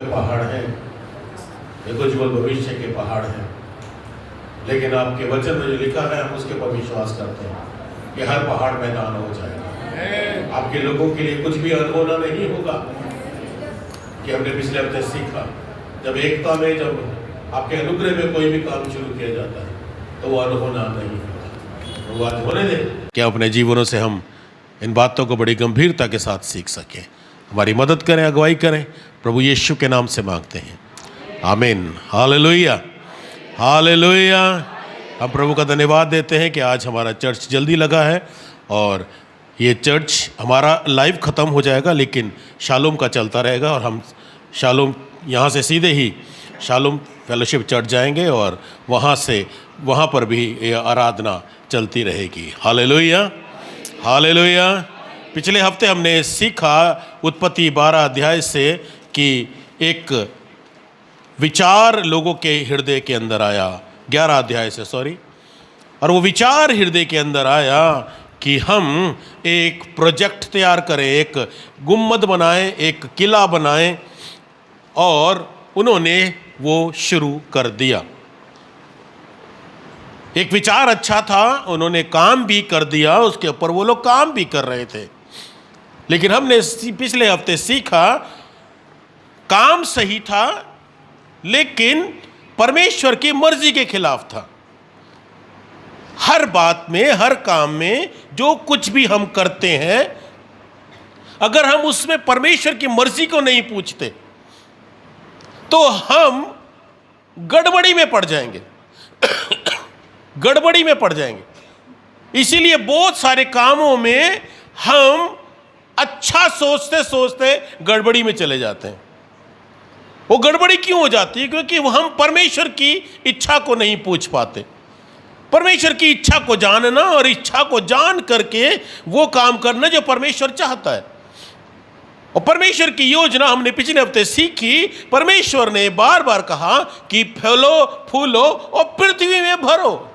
पहाड़ है, एक उज्जवल भविष्य के पहाड़ हैं, लेकिन आपके वचन में जो लिखा है हम उसके पर विश्वास करते हैं कि हर पहाड़ मैदान हो जाएगा। आपके लोगों के लिए कुछ भी अनहोना नहीं होगा। कि हमने पिछले हफ्ते सीखा, जब एकता में, जब आपके अनुग्रह में कोई भी काम शुरू किया जाता है तो वो अनहोना नहीं होता, वो आज होने दे। क्या अपने जीवनों से हम इन बातों को बड़ी गंभीरता के साथ सीख सकें। हमारी मदद करें, अगुवाई करें, प्रभु यीशु के नाम से मांगते हैं, आमीन। Hallelujah, hallelujah. हम प्रभु का धन्यवाद देते हैं कि आज हमारा चर्च जल्दी लगा है और ये चर्च हमारा लाइव ख़त्म हो जाएगा लेकिन शालोम का चलता रहेगा और हम शालोम यहाँ से सीधे ही शालोम फेलोशिप चर्च जाएंगे और वहाँ पर भी ये आराधना चलती रहेगी। Hallelujah, hallelujah. पिछले हफ्ते हमने सीखा उत्पत्ति 12 अध्याय से कि एक विचार लोगों के हृदय के अंदर आया, 11 अध्याय से सॉरी, और वो विचार हृदय के अंदर आया कि हम एक प्रोजेक्ट तैयार करें, एक गुम्मद बनाएं, एक किला बनाएं, और उन्होंने वो शुरू कर दिया। एक विचार अच्छा था, उन्होंने काम भी कर दिया, उसके ऊपर वो लोग काम भी कर रहे थे। लेकिन हमने पिछले हफ्ते सीखा काम सही था लेकिन परमेश्वर की मर्जी के खिलाफ था। हर बात में, हर काम में जो कुछ भी हम करते हैं, अगर हम उसमें परमेश्वर की मर्जी को नहीं पूछते तो हम गड़बड़ी में पड़ जाएंगे गड़बड़ी में पड़ जाएंगे। इसीलिए बहुत सारे कामों में हम अच्छा सोचते सोचते गड़बड़ी में चले जाते हैं। वो गड़बड़ी क्यों हो जाती है? क्योंकि हम परमेश्वर की इच्छा को नहीं पूछ पाते। परमेश्वर की इच्छा को जानना और इच्छा को जान करके वो काम करना जो परमेश्वर चाहता है। और परमेश्वर की योजना हमने पिछले हफ्ते सीखी। परमेश्वर ने बार बार कहा कि फैलो, फूलो और पृथ्वी में भरो।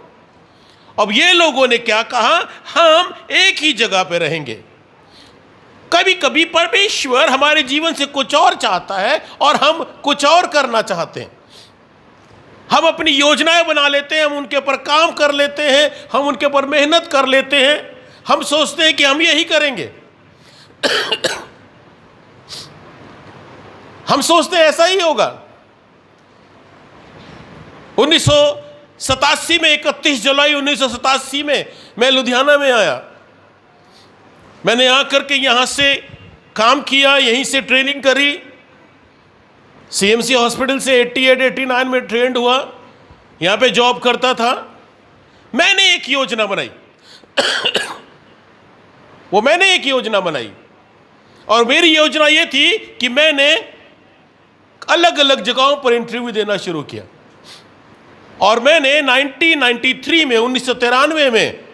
अब ये लोगों ने क्या कहा? हम एक ही जगह पे रहेंगे। कभी कभी परमेश्वर हमारे जीवन से कुछ और चाहता है और हम कुछ और करना चाहते हैं। हम अपनी योजनाएं बना लेते हैं, हम उनके ऊपर काम कर लेते हैं, हम उनके ऊपर मेहनत कर लेते हैं, हम सोचते हैं कि हम यही करेंगे हम सोचते हैं ऐसा ही होगा। 1987 में 31 जुलाई 1987 में मैं लुधियाना में आया। मैंने आकर के यहाँ से काम किया, यहीं से ट्रेनिंग करी। सीएमसी हॉस्पिटल से 88-89 में ट्रेंड हुआ, यहाँ पे जॉब करता था। मैंने एक योजना बनाई मैंने एक योजना बनाई और मेरी योजना ये थी कि मैंने अलग अलग जगहों पर इंटरव्यू देना शुरू किया। और मैंने 1993 में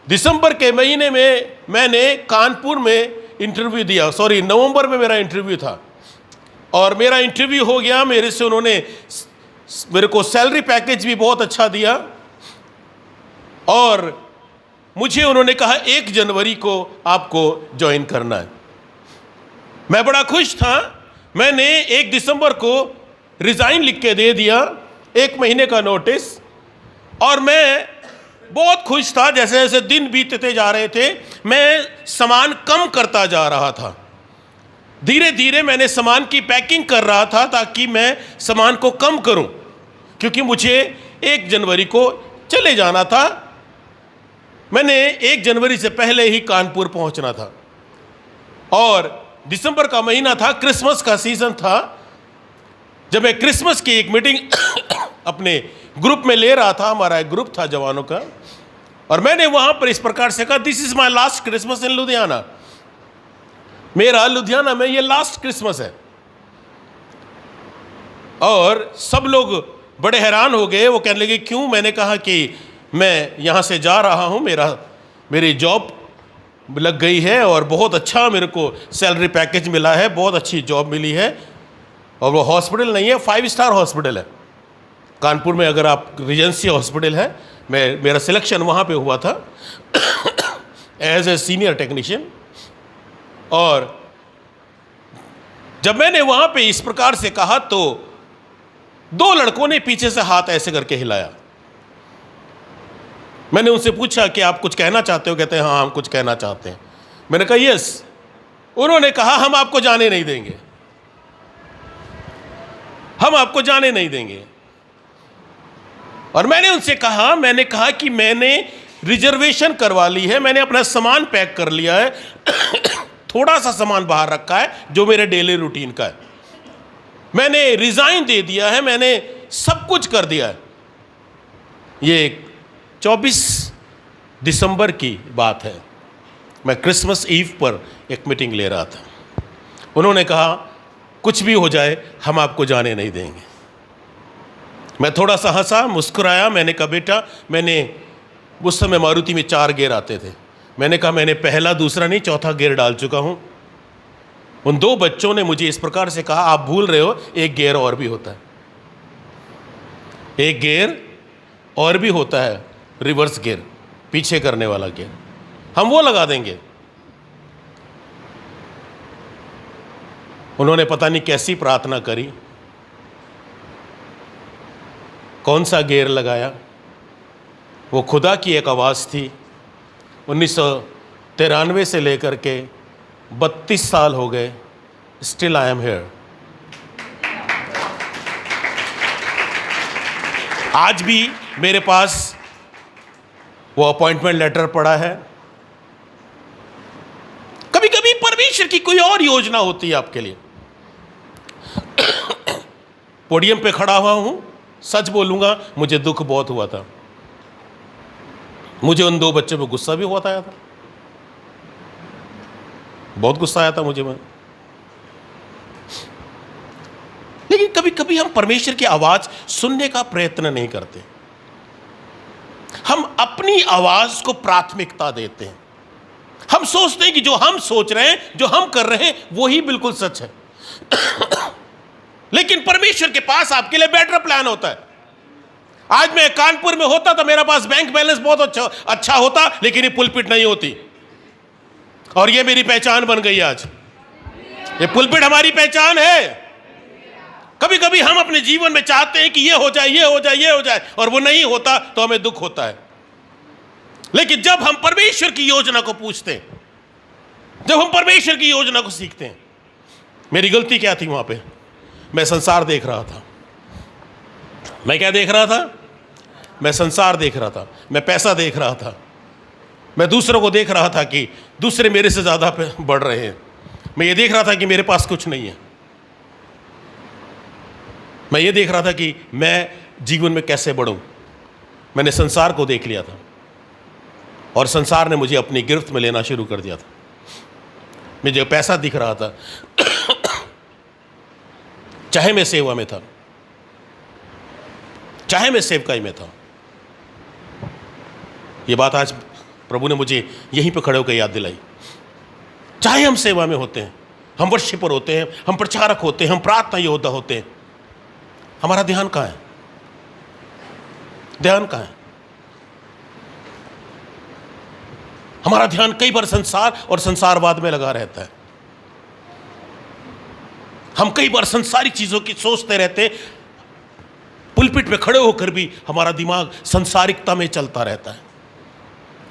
दिसंबर के महीने में मैंने कानपुर में इंटरव्यू दिया। सॉरी, नवंबर में मेरा इंटरव्यू था और मेरा इंटरव्यू हो गया। मेरे को सैलरी पैकेज भी बहुत अच्छा दिया और मुझे उन्होंने कहा 1 जनवरी को आपको ज्वाइन करना है। मैं बड़ा खुश था। मैंने 1 दिसंबर को रिज़ाइन लिख के दे दिया, 1 महीने का नोटिस, और मैं बहुत खुश था। जैसे जैसे दिन बीतते जा रहे थे मैं सामान कम करता जा रहा था। धीरे धीरे मैंने सामान की पैकिंग कर रहा था ताकि मैं सामान को कम करूं, क्योंकि मुझे 1 जनवरी को चले जाना था। मैंने 1 जनवरी से पहले ही कानपुर पहुंचना था और दिसंबर का महीना था, क्रिसमस का सीजन था। जब मैं क्रिसमस की एक मीटिंग अपने ग्रुप में ले रहा था, हमारा एक ग्रुप था जवानों का, और मैंने वहां पर इस प्रकार से कहा, this is my last Christmas इन लुधियाना। मेरा लुधियाना में ये लास्ट क्रिसमस है। और सब लोग बड़े हैरान हो गए। वो कहने लगे क्यों? मैंने कहा कि मैं यहाँ से जा रहा हूँ, मेरी जॉब लग गई है और बहुत अच्छा मेरे को सैलरी पैकेज मिला है, बहुत अच्छी जॉब मिली है। और वो हॉस्पिटल नहीं है, 5 स्टार हॉस्पिटल है कानपुर में। अगर आप रीजेंसी हॉस्पिटल है, मेरा सिलेक्शन वहाँ पे हुआ था एज ए सीनियर टेक्नीशियन। और जब मैंने वहां पे इस प्रकार से कहा तो 2 लड़कों ने पीछे से हाथ ऐसे करके हिलाया। मैंने उनसे पूछा कि आप कुछ कहना चाहते हो? कहते हैं हाँ हम कुछ कहना चाहते हैं। मैंने कहा यस। उन्होंने कहा हम आपको जाने नहीं देंगे, हम आपको जाने नहीं देंगे। और मैंने उनसे कहा, मैंने कहा कि मैंने रिजर्वेशन करवा ली है, मैंने अपना सामान पैक कर लिया है, थोड़ा सा सामान बाहर रखा है जो मेरे डेली रूटीन का है, मैंने रिजाइन दे दिया है, मैंने सब कुछ कर दिया है। ये 24 दिसंबर की बात है, मैं क्रिसमस ईव पर एक मीटिंग ले रहा था। उन्होंने कहा कुछ भी हो जाए हम आपको जाने नहीं देंगे। मैं थोड़ा सा हंसा, मुस्कुराया। मैंने कहा बेटा, मैंने उस समय मारुति में 4 गियर आते थे, मैंने कहा मैंने पहला, दूसरा नहीं, चौथा गियर डाल चुका हूं। उन 2 बच्चों ने मुझे इस प्रकार से कहा आप भूल रहे हो, एक गियर और भी होता है, एक गियर और भी होता है, रिवर्स गियर, पीछे करने वाला गियर, हम वो लगा देंगे। उन्होंने पता नहीं कैसी प्रार्थना करी, कौन सा गियर लगाया, वो खुदा की एक आवाज़ थी। 1993 से लेकर के 32 साल हो गए, स्टिल आई एम हियर। आज भी मेरे पास वो अपॉइंटमेंट लेटर पड़ा है। कभी कभी परमेश्वर की कोई और योजना होती है आपके लिए। पोडियम पे खड़ा हुआ हूं, सच बोलूंगा मुझे दुख बहुत हुआ था, मुझे उन 2 बच्चों पे गुस्सा भी बहुत आया था, बहुत गुस्सा आया था मुझे में। लेकिन कभी कभी हम परमेश्वर की आवाज सुनने का प्रयत्न नहीं करते, हम अपनी आवाज को प्राथमिकता देते हैं। हम सोचते हैं कि जो हम सोच रहे हैं, जो हम कर रहे हैं, वो ही बिल्कुल सच है। लेकिन परमेश्वर के पास आपके लिए बेटर प्लान होता है। आज मैं कानपुर में होता तो मेरे पास बैंक बैलेंस बहुत अच्छा होता, लेकिन ये पुलपिट नहीं होती, और ये मेरी पहचान बन गई। आज ये पुलपिट हमारी पहचान है। कभी कभी हम अपने जीवन में चाहते हैं कि ये हो जाए, ये हो जाए, ये हो जाए, और वो नहीं होता तो हमें दुख होता है। लेकिन जब हम परमेश्वर की योजना को पूछते हैं, जब हम परमेश्वर की योजना को सीखते हैं, मेरी गलती क्या थी वहां पे? मैं संसार देख रहा था। मैं क्या देख रहा था? मैं संसार देख रहा था, मैं पैसा देख रहा था, मैं दूसरों को देख रहा था कि दूसरे मेरे से ज़्यादा बढ़ रहे हैं। मैं ये देख रहा था कि मेरे पास कुछ नहीं है। मैं ये देख रहा था कि मैं जीवन में कैसे बढ़ूं। मैंने संसार को देख लिया था और संसार ने मुझे अपनी गिरफ्त में लेना शुरू कर दिया था। मुझे पैसा दिख रहा था, चाहे मैं सेवा में था, चाहे मैं सेवकाई में था। ये बात आज प्रभु ने मुझे यहीं पे खड़े होकर याद दिलाई। चाहे हम सेवा में होते हैं, हम वर्शिपर होते हैं, हम प्रचारक होते हैं, हम प्रार्थना योद्धा होते हैं, हमारा ध्यान कहाँ है? ध्यान कहाँ है? हमारा ध्यान कई बार संसार और संसारवाद में लगा रहता है। हम कई बार संसारिक चीजों की सोचते रहते हैं। पुलपिट पे खड़े होकर भी हमारा दिमाग संसारिकता में चलता रहता है।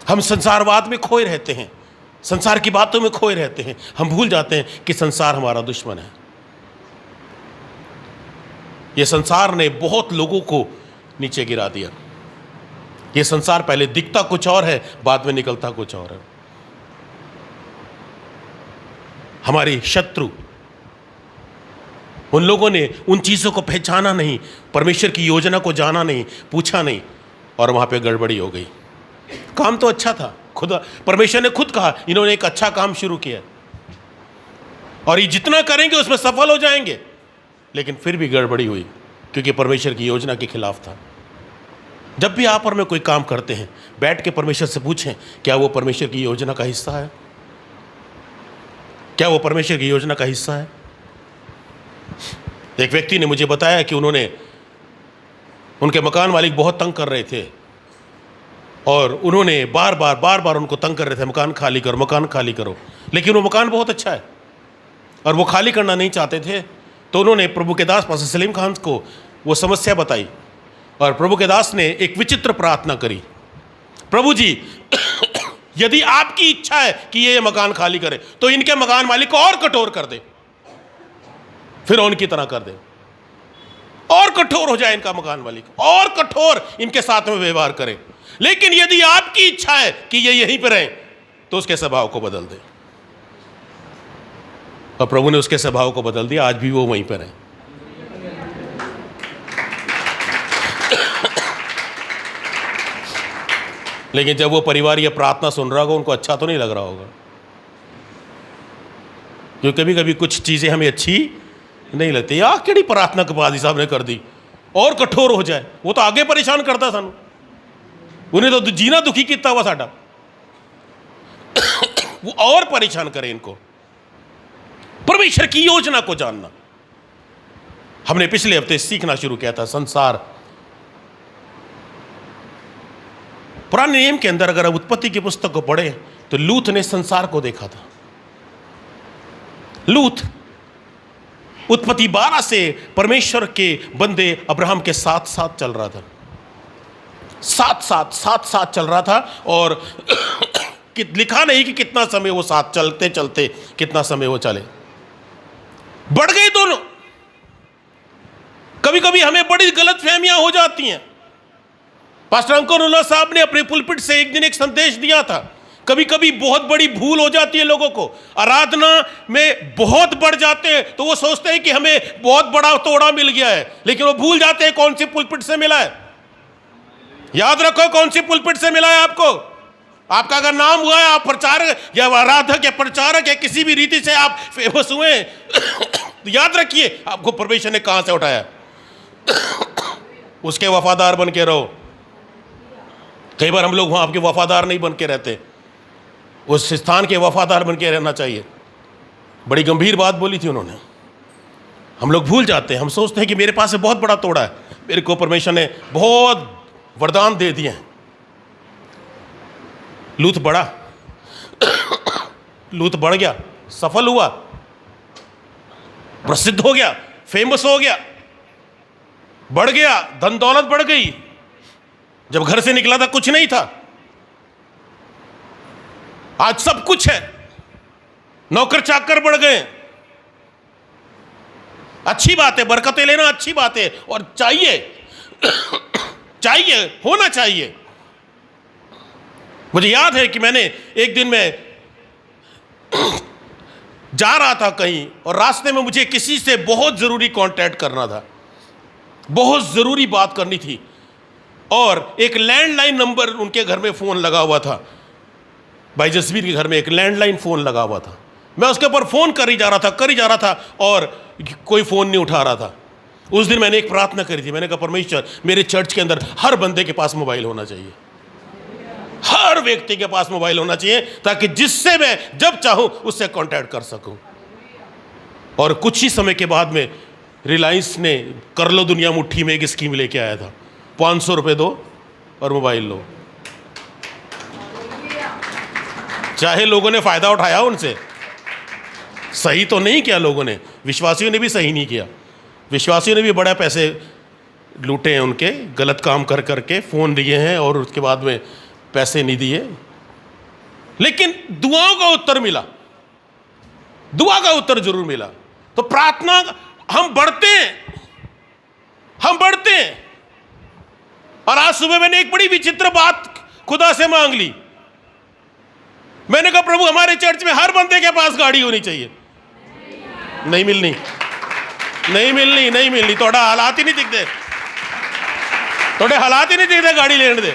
हम संसारवाद में खोए रहते हैं, संसार की बातों में खोए रहते हैं। हम भूल जाते हैं कि संसार हमारा दुश्मन है। ये संसार ने बहुत लोगों को नीचे गिरा दिया। ये संसार पहले दिखता कुछ और है, बाद में निकलता कुछ और है। हमारे शत्रु, उन लोगों ने उन चीजों को पहचाना नहीं, परमेश्वर की योजना को जाना नहीं, पूछा नहीं, और वहां पे गड़बड़ी हो गई। काम तो अच्छा था, खुद परमेश्वर ने खुद कहा इन्होंने एक अच्छा काम शुरू किया और ये जितना करेंगे उसमें सफल हो जाएंगे, लेकिन फिर भी गड़बड़ी हुई क्योंकि परमेश्वर की योजना के खिलाफ था। जब भी आप और मैं कोई काम करते हैं, बैठ के परमेश्वर से पूछें क्या वो परमेश्वर की योजना का हिस्सा है? क्या वो परमेश्वर की योजना का हिस्सा है? एक व्यक्ति ने मुझे बताया कि उनके मकान मालिक बहुत तंग कर रहे थे और उन्होंने बार बार उनको तंग कर रहे थे, मकान खाली करो, मकान खाली करो, लेकिन वो मकान बहुत अच्छा है। और वो खाली करना नहीं चाहते थे, तो उन्होंने प्रभु के दास पास्टर सलीम खान को वो समस्या बताई और प्रभु के दास ने एक विचित्र प्रार्थना करी, प्रभु जी यदि आपकी इच्छा है कि ये मकान खाली करे तो इनके मकान मालिक को और कठोर कर दे, फिर उनकी तरह कर दे, और कठोर हो जाए इनका मकान मालिक, और कठोर इनके साथ में व्यवहार करे। लेकिन यदि आपकी इच्छा है कि ये यहीं पर रहें तो उसके स्वभाव को बदल दे। और प्रभु ने उसके स्वभाव को बदल दिया, आज भी वो वहीं पर है। लेकिन जब वो परिवार ये प्रार्थना सुन रहा होगा उनको अच्छा तो नहीं लग रहा होगा, क्योंकि कभी कभी कुछ चीजें हमें अच्छी नहीं लगती। यार केड़ी प्रार्थना कपादी साहब ने कर दी, और कठोर हो जाए। वो तो आगे परेशान करता सानू, उन्हें तो जीना दुखी किया हुआ साडा, वो और परेशान करे इनको। परमेश्वर की योजना को जानना हमने पिछले हफ्ते सीखना शुरू किया था। संसार, पुराने नियम के अंदर अगर उत्पत्ति की पुस्तक को पढ़े तो लूत ने संसार को देखा था। लूत उत्पत्ति 12 से परमेश्वर के बंदे अब्राहम के साथ साथ चल रहा था, साथ साथ चल रहा था। और लिखा नहीं कि कितना समय वो साथ चलते चलते कितना समय वो चले, बढ़ गए दोनों। कभी कभी हमें बड़ी गलत फहमियां हो जाती हैं। पास्टर अंकुरुल्लाह साहब ने अपने पुलपिट से एक दिन एक संदेश दिया था, कभी कभी बहुत बड़ी भूल हो जाती है लोगों को, आराधना में बहुत बढ़ जाते हैं तो वो सोचते हैं कि हमें बहुत बड़ा तोड़ा मिल गया है, लेकिन वो भूल जाते हैं कौन सी पुलपिट से मिला है। याद रखो कौन सी पुलपिट से मिला है आपको। आपका अगर नाम हुआ है, आप प्रचारक या आराधक या प्रचारक या किसी भी रीति से आप फेमस हुए तो याद रखिए आपको परमेश्वर ने कहां से उठाया। उसके वफादार बन के रहो। कई बार हम लोग वहां आपके वफादार नहीं बन के रहते, उस स्थान के वफादार बन के रहना चाहिए। बड़ी गंभीर बात बोली थी उन्होंने। हम लोग भूल जाते हैं, हम सोचते हैं कि मेरे पास से बहुत बड़ा तोड़ा है, मेरे को परमेश्वर ने बहुत वरदान दे दिए हैं। लूत बढ़ा, लूत बढ़ गया, सफल हुआ, प्रसिद्ध हो गया, फेमस हो गया, बढ़ गया, धन दौलत बढ़ गई। जब घर से निकला था कुछ नहीं था, आज सब कुछ है, नौकर चाकर बढ़ गए। अच्छी बात है, बरकतें लेना अच्छी बात है और चाहिए चाहिए, होना चाहिए। मुझे याद है कि मैंने एक दिन में जा रहा था कहीं और रास्ते में मुझे किसी से बहुत जरूरी कांटेक्ट करना था, बहुत जरूरी बात करनी थी। और एक लैंडलाइन नंबर उनके घर में फोन लगा हुआ था, भाई जसवीर के घर में एक लैंडलाइन फोन लगा हुआ था। मैं उसके ऊपर फोन कर ही जा रहा था और कोई फोन नहीं उठा रहा था। उस दिन मैंने एक प्रार्थना करी थी, मैंने कहा परमेश्वर मेरे चर्च के अंदर हर बंदे के पास मोबाइल होना चाहिए, हर व्यक्ति के पास मोबाइल होना चाहिए, ताकि जिससे मैं जब चाहूं उससे कांटेक्ट कर सकूं। और कुछ ही समय के बाद में रिलायंस ने कर लो दुनिया मुट्ठी में एक स्कीम लेके आया था, 500 रुपये दो और मोबाइल लो। चाहे लोगों ने फायदा उठाया उनसे, सही तो नहीं किया लोगों ने, विश्वासियों ने भी सही नहीं किया, विश्वासियों ने भी बड़ा पैसे लूटे हैं उनके, गलत काम कर करके फ़ोन दिए हैं और उसके बाद में पैसे नहीं दिए। लेकिन दुआओं का उत्तर मिला, दुआ का उत्तर जरूर मिला। तो प्रार्थना हम बढ़ते हैं। और आज सुबह मैंने एक बड़ी विचित्र बात खुदा से मांग ली। मैंने कहा प्रभु हमारे चर्च में हर बंदे के पास गाड़ी होनी चाहिए। नहीं मिलनी, थोड़ा हालात ही नहीं दिखते, गाड़ी लेने दे।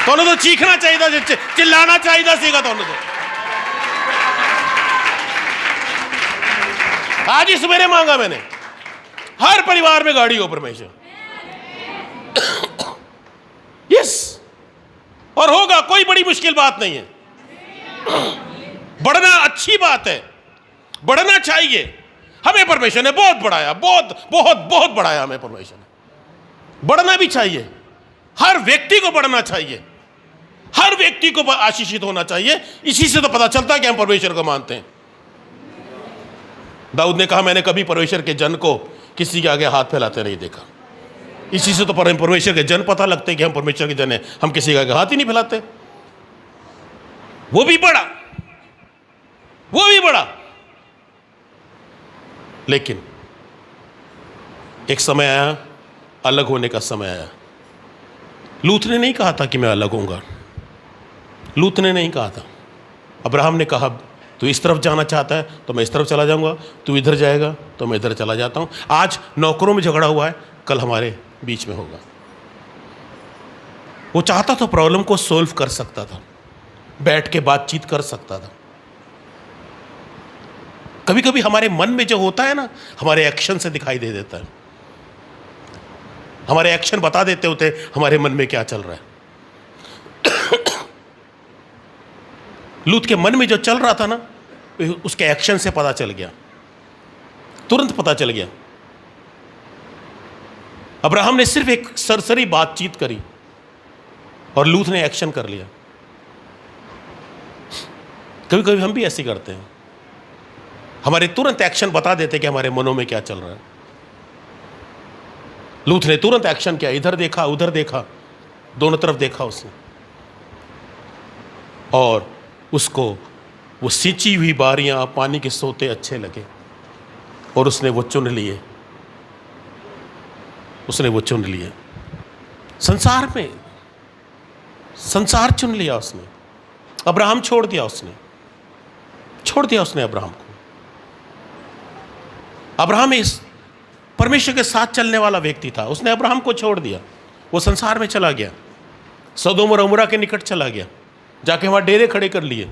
तो चीखना चाहिए, चिल्लाना चाहिए सीखा तो। आज ही सवेरे मांगा मैंने, हर परिवार में गाड़ी हो परमेश्वर। यस, और होगा, कोई बड़ी मुश्किल बात नहीं है। बढ़ना अच्छी बात है, बढ़ना चाहिए। हमें परमेश्वर ने बहुत बढ़ाया, बहुत बढ़ाया हमें परमेश्वर ने। बढ़ना भी चाहिए, हर व्यक्ति को बढ़ना चाहिए, हर व्यक्ति को आशीषित होना चाहिए। इसी से तो पता चलता है कि हम परमेश्वर को मानते हैं। दाऊद ने कहा, मैंने कभी परमेश्वर के जन को किसी के आगे हाथ फैलाते नहीं देखा। इसी से तो परमेश्वर के जन पता लगते कि हम परमेश्वर के जन हैं, हम किसी के आगे हाथ ही नहीं फैलाते। वो भी बड़ा। लेकिन एक समय आया, अलग होने का समय आया। लूत ने नहीं कहा था कि मैं अलग होऊंगा। लूत ने नहीं कहा था। अब्राहम ने कहा, तू इस तरफ जाना चाहता है तो मैं इस तरफ चला जाऊंगा, तू इधर जाएगा तो मैं इधर चला जाता हूं। आज नौकरों में झगड़ा हुआ है, कल हमारे बीच में होगा। वो चाहता तो प्रॉब्लम को सोल्व कर सकता था, बैठ के बातचीत कर सकता था। कभी कभी हमारे मन में जो होता है ना, हमारे एक्शन से दिखाई दे देता है। हमारे एक्शन बता देते होते हमारे मन में क्या चल रहा है। लूत के मन में जो चल रहा था ना, उसके एक्शन से पता चल गया, तुरंत पता चल गया। अब्राहम ने सिर्फ एक सरसरी बातचीत करी और लूत ने एक्शन कर लिया। कभी कभी हम भी ऐसे करते हैं, हमारे तुरंत एक्शन बता देते कि हमारे मनों में क्या चल रहा है। लूत ने तुरंत एक्शन किया, इधर देखा उधर देखा, दोनों तरफ देखा उसने, और उसको वो सिंची हुई बारियां, पानी के सोते अच्छे लगे और उसने वो चुन लिए। संसार चुन लिया उसने। अब्राहम छोड़ दिया उसने अब्राहम को। अब्राहम इस परमेश्वर के साथ चलने वाला व्यक्ति था, उसने अब्राहम को छोड़ दिया। वो संसार में चला गया, सदोम और अमोरा के निकट चला गया, जाके वहां डेरे खड़े कर लिए।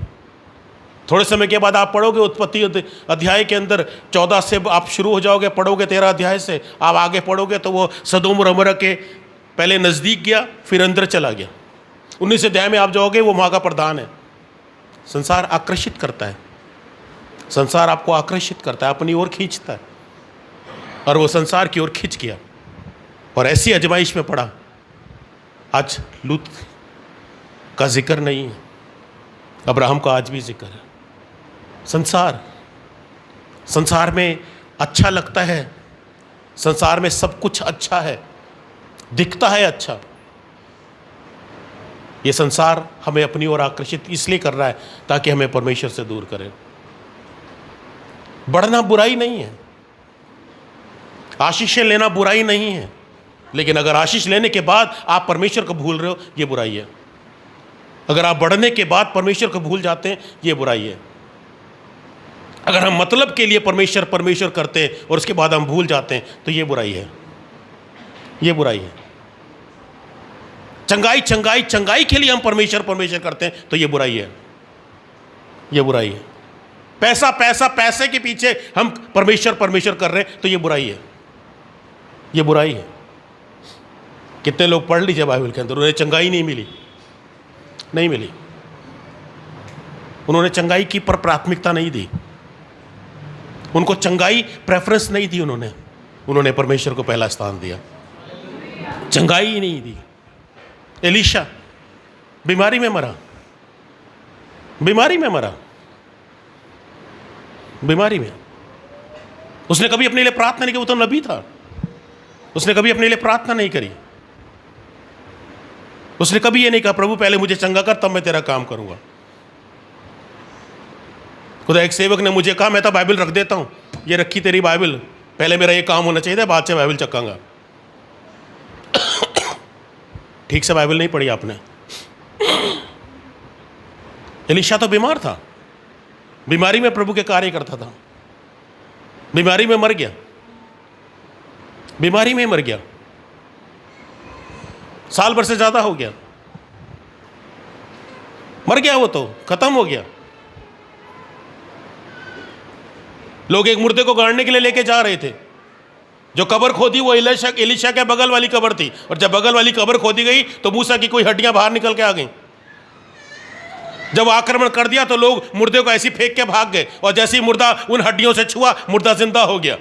थोड़े समय के बाद आप पढ़ोगे उत्पत्ति अध्याय के अंदर 14 से आप शुरू हो जाओगे, पढ़ोगे 13 अध्याय से आप आगे पढ़ोगे तो वो सदोम और अमोरा के पहले नज़दीक गया, फिर अंदर चला गया। 19 अध्याय में आप जाओगे, वो वहाँ का प्रधान है। संसार आकर्षित करता है, संसार आपको आकर्षित करता है, अपनी ओर खींचता है, और वो संसार की ओर खींच गया और ऐसी आजमाइश में पड़ा। आज लूत का जिक्र नहीं है, अब्राहम का आज भी जिक्र है। संसार में अच्छा लगता है, संसार में सब कुछ अच्छा है, दिखता है अच्छा। ये संसार हमें अपनी ओर आकर्षित इसलिए कर रहा है ताकि हमें परमेश्वर से दूर करे। बढ़ना बुराई नहीं है, आशीषें लेना बुराई नहीं है, लेकिन अगर आशीष लेने के बाद आप परमेश्वर को भूल रहे हो, ये बुराई है। अगर आप बढ़ने के बाद परमेश्वर को भूल जाते हैं, ये बुराई है। अगर हम मतलब के लिए परमेश्वर करते हैं और उसके बाद हम भूल जाते हैं, तो ये बुराई है, ये बुराई है। चंगाई के लिए हम परमेश्वर करते हैं, तो ये बुराई है, ये बुराई है। पैसे के पीछे हम परमेश्वर कर रहे हैं, तो ये बुराई है, ये बुराई है। कितने लोग पढ़ लीजिए बाइबल के अंदर, उन्हें चंगाई नहीं मिली। उन्होंने चंगाई की पर प्राथमिकता नहीं दी, उनको चंगाई प्रेफरेंस नहीं दी, उन्होंने परमेश्वर को पहला स्थान दिया, चंगाई ही नहीं दी। एलीशा बीमारी में मरा, उसने कभी अपने लिए प्रार्थना नहीं की। वो तो नबी था, उसने कभी अपने लिए प्रार्थना नहीं करी। उसने कभी ये नहीं कहा, प्रभु पहले मुझे चंगा कर, तब मैं तेरा काम करूंगा। खुदा एक सेवक ने मुझे कहा, मैं तो बाइबल रख देता हूं, ये रखी तेरी बाइबल, पहले मेरा ये काम होना चाहिए था, बाद से बाइबल चक्कांगा। ठीक से बाइबल नहीं पढ़ी आपने। एलीशा तो बीमार था, बीमारी में प्रभु के कार्य करता था, बीमारी में मर गया, साल भर से ज्यादा हो गया, मर गया, वो तो खत्म हो गया। लोग एक मुर्दे को गाड़ने के लिए लेके जा रहे थे, जो कब्र खोदी वो एलीशा के बगल वाली कब्र थी, और जब बगल वाली कब्र खोदी गई तो मूसा की कोई हड्डियां बाहर निकल के आ गई। जब आक्रमण कर दिया तो लोग मुर्दे को ऐसी फेंक के भाग गए, और जैसे ही मुर्दा उन हड्डियों से छुआ, मुर्दा जिंदा हो गया।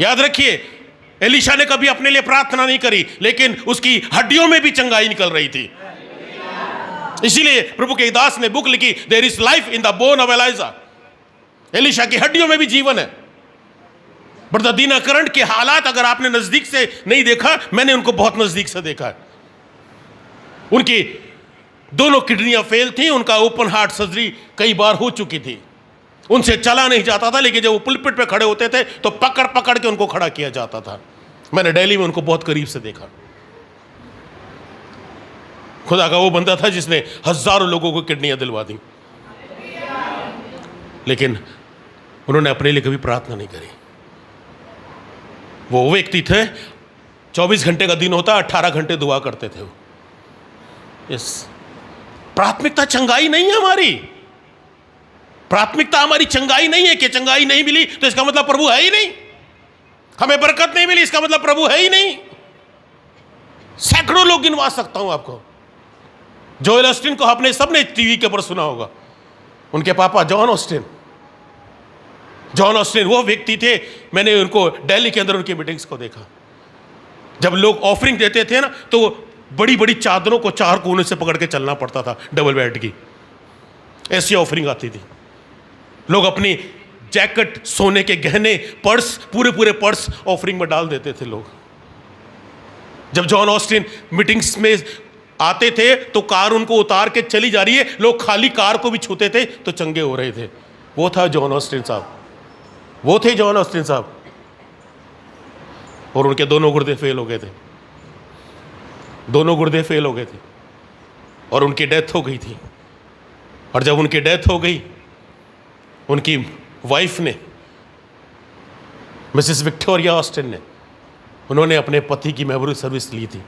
याद रखिए, एलीशा ने कभी अपने लिए प्रार्थना नहीं करी, लेकिन उसकी हड्डियों में भी चंगाई निकल रही थी। इसीलिए प्रभु के दास ने बुक लिखी, there is life in the bone of Elijah. Elisha की हड्डियों में भी जीवन है। ब्रदर दीना करंट के हालात अगर आपने नजदीक से नहीं देखा, मैंने उनको बहुत नजदीक से देखा है। उनकी दोनों किडनियां फेल थी, उनका ओपन हार्ट सर्जरी कई बार हो चुकी थी, उनसे चला नहीं जाता था, लेकिन जब वो पुलपिट पे खड़े होते थे तो पकड़ पकड़ के उनको खड़ा किया जाता था। मैंने दिल्ली में उनको बहुत करीब से देखा। खुदा का वो बंदा था जिसने हजारों लोगों को किडनियां दिलवा दी, लेकिन उन्होंने अपने लिए कभी प्रार्थना नहीं करी। वो व्यक्ति थे, 24 घंटे का दिन होता, 18 घंटे दुआ करते थे वो। यस, प्राथमिकता चंगाई नहीं है हमारी। प्राथमिकता हमारी चंगाई नहीं है कि चंगाई नहीं मिली तो इसका मतलब प्रभु है ही नहीं, हमें बरकत नहीं मिली इसका मतलब प्रभु है ही नहीं। सैकड़ों लोग गिनवा सकता हूं आपको। जोएल ऑस्टिन को आपने सबने टीवी के ऊपर सुना होगा। उनके पापा जॉन ऑस्टिन वो व्यक्ति थे, मैंने उनको दिल्ली के अंदर उनकी मीटिंग्स को देखा। जब लोग ऑफरिंग देते थे ना, तो बड़ी बड़ी चादरों को 4 कोने से पकड़ के चलना पड़ता था, डबल बेड की, ऐसी ऑफरिंग आती थी। लोग अपनी जैकेट, सोने के गहने, पर्स, पूरे पर्स ऑफरिंग में डाल देते थे लोग। जब जॉन ऑस्टिन मीटिंग्स में आते थे तो कार उनको उतार के चली जा रही है, लोग खाली कार को भी छूते थे तो चंगे हो रहे थे। वो था जॉन ऑस्टिन साहब, वो थे जॉन ऑस्टिन साहब। और उनके दोनों गुर्दे फेल हो गए थे, दोनों गुर्दे फेल हो गए थे, और उनकी डेथ हो गई थी। और जब उनकी डेथ हो गई, उनकी वाइफ ने, मिसेस विक्टोरिया ऑस्टिन ने, उन्होंने अपने पति की मेमोरी सर्विस ली थी।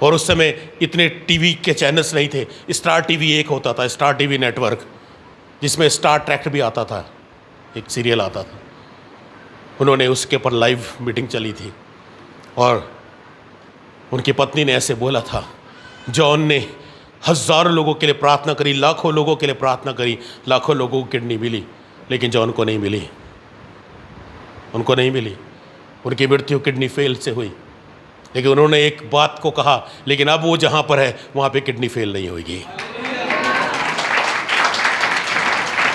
और उस समय इतने टीवी के चैनल्स नहीं थे। स्टार टीवी एक होता था, स्टार टीवी नेटवर्क, जिसमें स्टार ट्रैक भी आता था, एक सीरियल आता था। उन्होंने उसके ऊपर लाइव मीटिंग चली थी, और उनकी पत्नी ने ऐसे बोला था, जॉन ने हजारों लोगों के लिए प्रार्थना करी, लाखों लोगों के लिए प्रार्थना करी, लाखों लोगों को किडनी मिली, लेकिन जॉन को नहीं मिली, उनको नहीं मिली। उनकी मृत्यु किडनी फेल से हुई। लेकिन उन्होंने एक बात को कहा, लेकिन अब वो जहां पर है वहां पे किडनी फेल नहीं होगी।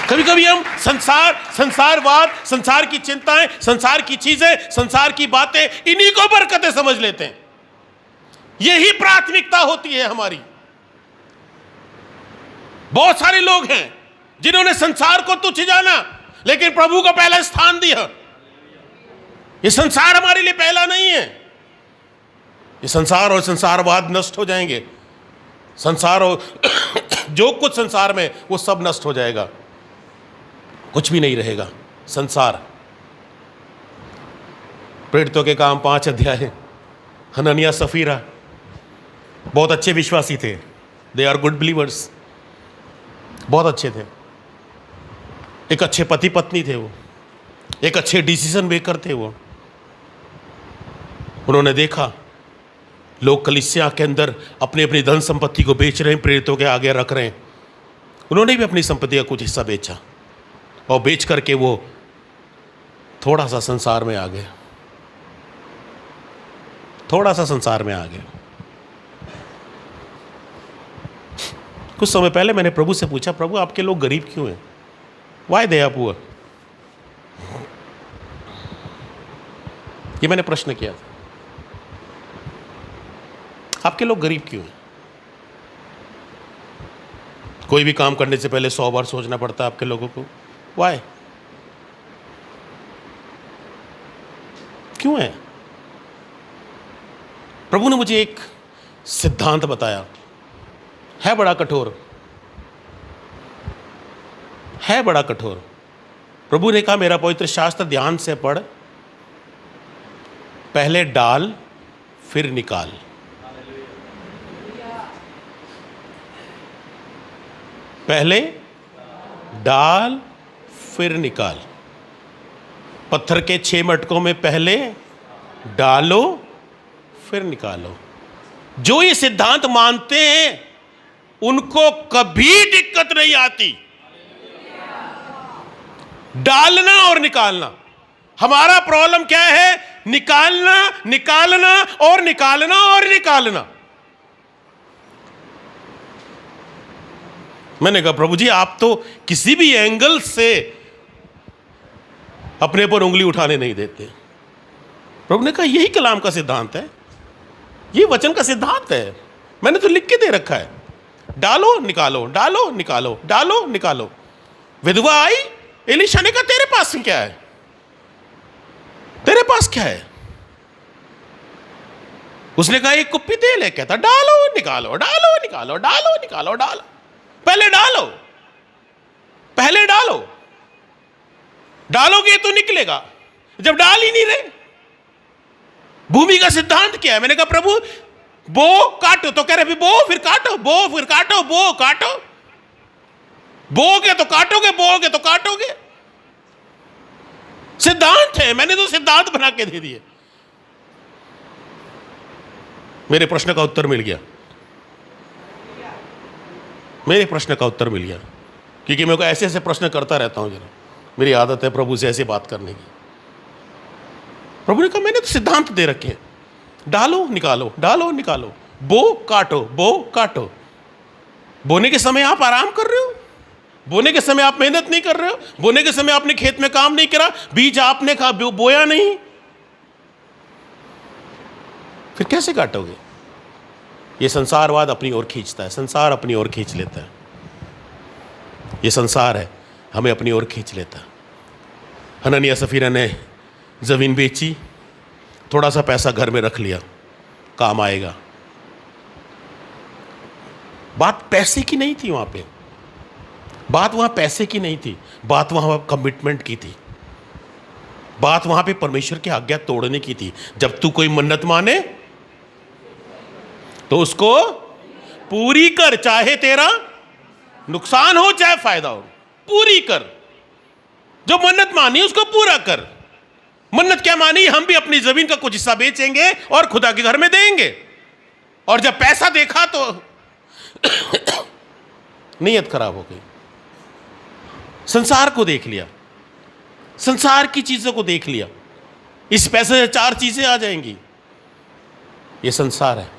कभी कभी हम संसारवाद, संसार की चिंताएं, संसार की चीजें, संसार की बातें, इन्हीं को बरकतें समझ लेते हैं। यही प्राथमिकता होती है हमारी। बहुत सारे लोग हैं जिन्होंने संसार को तुच्छ जाना, लेकिन प्रभु को पहला स्थान दिया। ये संसार हमारे लिए पहला नहीं है। ये संसार और संसारवाद नष्ट हो जाएंगे। संसार और जो कुछ संसार में, वो सब नष्ट हो जाएगा, कुछ भी नहीं रहेगा। संसार, प्रेरितों के काम 5 अध्याय, हननिया सफीरा बहुत अच्छे विश्वासी थे, दे आर गुड बिलीवर्स, बहुत अच्छे थे, एक अच्छे पति पत्नी थे वो, एक अच्छे डिसीजन मेकर थे वो। उन्होंने देखा लोग कलीसिया के अंदर अपनी अपनी धन संपत्ति को बेच रहे हैं, प्रेरितों के आगे रख रहे हैं। उन्होंने भी अपनी संपत्ति का कुछ हिस्सा बेचा, और बेच करके वो थोड़ा सा संसार में आ गए, थोड़ा सा संसार में आ गए। कुछ समय पहले मैंने प्रभु से पूछा, प्रभु आपके लोग गरीब क्यों हैं? Why they are poor? ये मैंने प्रश्न किया था, आपके लोग गरीब क्यों हैं? कोई भी काम करने से पहले 100 बार सोचना पड़ता है आपके लोगों को, वाई? क्यों है? प्रभु ने मुझे एक सिद्धांत बताया, है बड़ा कठोर, है बड़ा कठोर। प्रभु ने कहा, मेरा पवित्र शास्त्र ध्यान से पढ़, पहले डाल फिर निकाल। पहले डाल फिर निकाल। पत्थर के 6 मटकों में पहले डालो फिर निकालो। जो ये सिद्धांत मानते हैं उनको कभी दिक्कत नहीं आती, डालना और निकालना। हमारा प्रॉब्लम क्या है? निकालना, निकालना और निकालना और निकालना। मैंने कहा, प्रभु जी आप तो किसी भी एंगल से अपने पर उंगली उठाने नहीं देते। प्रभु ने कहा यही कलाम का सिद्धांत है, ये वचन का सिद्धांत है, मैंने तो लिख के दे रखा है। डालो निकालो, डालो निकालो, डालो निकालो। विधवा आई, एलीशा ने कहा तेरे पास क्या है, तेरे पास क्या है? उसने कहा एक कुप्पी तेल है। कहता डालो निकालो, डालो निकालो, डालो निकालो, डालो, पहले डालो, पहले डालो, डालोगे तो निकलेगा, जब डाल ही नहीं रहे। भूमि का सिद्धांत क्या है? मैंने कहा प्रभु बो काटो, तो कह रहे बो फिर काटो, बो फिर काटो, बो काटो, बोगे तो काटोगे, बोगे तो काटोगे। सिद्धांत है, मैंने तो सिद्धांत बना के दे दिए। मेरे प्रश्न का उत्तर मिल गया, मेरे प्रश्न का उत्तर मिल गया, क्योंकि मैं को ऐसे ऐसे प्रश्न करता रहता हूं। जरा मेरी आदत है प्रभु से ऐसे बात करने की। प्रभु ने कहा मैंने तो सिद्धांत दे रखे हैं, डालो निकालो, डालो निकालो, बो काटो, बो काटो। बोने के समय आप आराम कर रहे हो, बोने के समय आप मेहनत नहीं कर रहे हो, बोने के समय आपने खेत में काम नहीं करा, बीज आपने कहा बोया नहीं, फिर कैसे काटोगे? ये संसारवाद अपनी ओर खींचता है, संसार अपनी ओर खींच लेता है। ये संसार है, हमें अपनी ओर खींच लेता है। हननिया सफीरा ने जमीन बेची, थोड़ा सा पैसा घर में रख लिया, काम आएगा। बात पैसे की नहीं थी वहां पे, बात वहां पैसे की नहीं थी, बात वहां कमिटमेंट की थी, बात वहां पे परमेश्वर की आज्ञा तोड़ने की थी। जब तू कोई मन्नत माने तो उसको पूरी कर, चाहे तेरा नुकसान हो चाहे फायदा हो, पूरी कर। जो मन्नत मानी उसको पूरा कर। मन्नत क्या मानी? हम भी अपनी जमीन का कुछ हिस्सा बेचेंगे और खुदा के घर में देंगे। और जब पैसा देखा तो नीयत खराब हो गई। संसार को देख लिया, संसार की चीजों को देख लिया। इस पैसे से 4 चीजें आ जाएंगी। यह संसार है,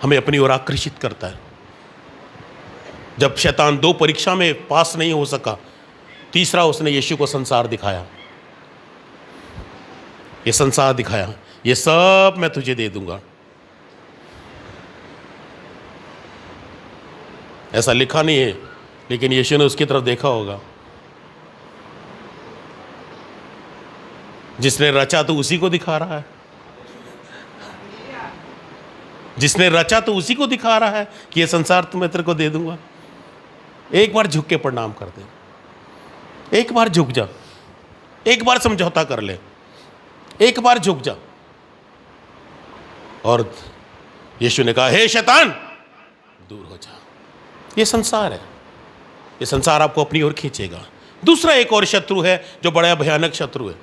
हमें अपनी ओर आकर्षित करता है। जब शैतान 2 परीक्षा में पास नहीं हो सका, तीसरा उसने यीशु को संसार दिखाया। ये संसार दिखाया, ये सब मैं तुझे दे दूंगा। ऐसा लिखा नहीं है, लेकिन यीशु ने उसकी तरफ देखा होगा। जिसने रचा तो उसी को दिखा रहा है, जिसने रचा तो उसी को दिखा रहा है कि ये संसार तुम्हें तेरे को दे दूंगा। एक बार झुक के प्रणाम कर दे, एक बार झुक जा, एक बार समझौता कर ले, एक बार झुक जा। और यीशु ने कहा हे शैतान दूर हो जा। ये संसार है, ये संसार आपको अपनी ओर खींचेगा। दूसरा एक और शत्रु है जो बड़ा भयानक शत्रु है।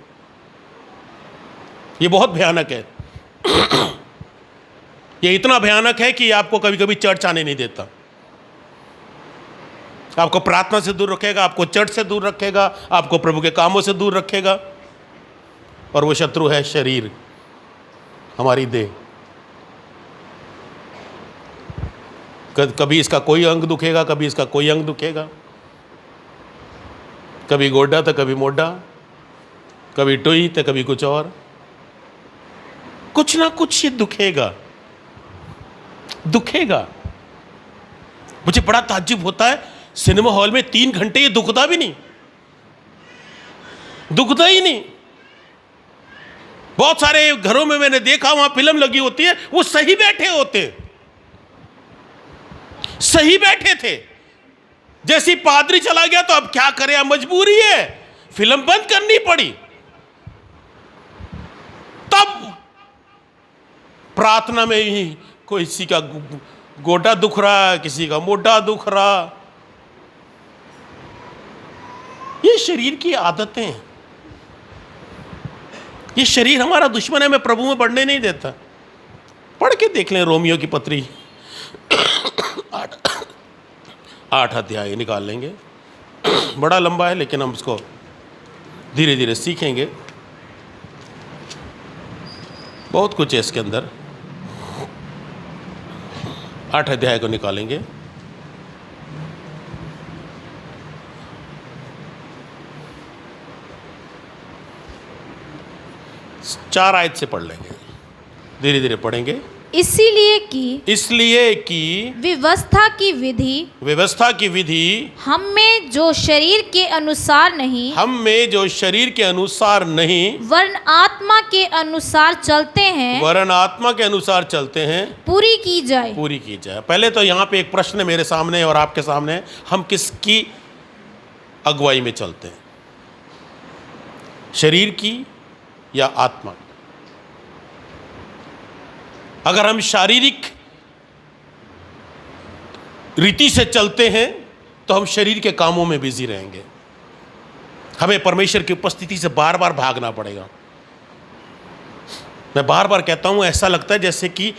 ये बहुत भयानक है। ये इतना भयानक है कि आपको कभी कभी चर्च आने नहीं देता, आपको प्रार्थना से दूर रखेगा, आपको चर्च से दूर रखेगा, आपको प्रभु के कामों से दूर रखेगा। और वो शत्रु है शरीर, हमारी देह। कभी इसका कोई अंग दुखेगा, कभी इसका कोई अंग दुखेगा, कभी गोड्डा तो कभी मोढा, कभी टोई तो कभी कुछ और, कुछ ना कुछ ये दुखेगा, दुखेगा। मुझे बड़ा ताज्जुब होता है, सिनेमा हॉल में 3 घंटे ये दुखता भी नहीं, दुखता ही नहीं। बहुत सारे घरों में मैंने देखा वहां फिल्म लगी होती है, वो सही बैठे होते हैं, सही बैठे थे। जैसी पादरी चला गया तो अब क्या करें, अब मजबूरी है, फिल्म बंद करनी पड़ी। तब प्रार्थना में ही कोई किसी का गोटा दुख रहा, किसी का मोढा दुख रहा। ये शरीर की आदतें हैं, ये शरीर हमारा दुश्मन है, मैं प्रभु में बढ़ने नहीं देता। पढ़ के देख लें रोमियो की पत्री 8 अध्याय निकाल लेंगे। बड़ा लंबा है लेकिन हम इसको धीरे धीरे सीखेंगे, बहुत कुछ है इसके अंदर। 8 अध्याय को निकालेंगे। 4 आयत से पढ़ लेंगे, धीरे धीरे पढ़ेंगे। इसलिए कि व्यवस्था की विधि हम में जो शरीर के अनुसार नहीं वरन आत्मा के अनुसार चलते हैं पूरी की जाए। पहले तो यहाँ पे एक प्रश्न मेरे सामने और आपके सामने है, हम किसकी अगुवाई में चलते हैं, शरीर की या आत्मा की? अगर हम शारीरिक रीति से चलते हैं तो हम शरीर के कामों में बिजी रहेंगे, हमें परमेश्वर की उपस्थिति से बार बार भागना पड़ेगा। मैं बार बार कहता हूं, ऐसा लगता है जैसे कि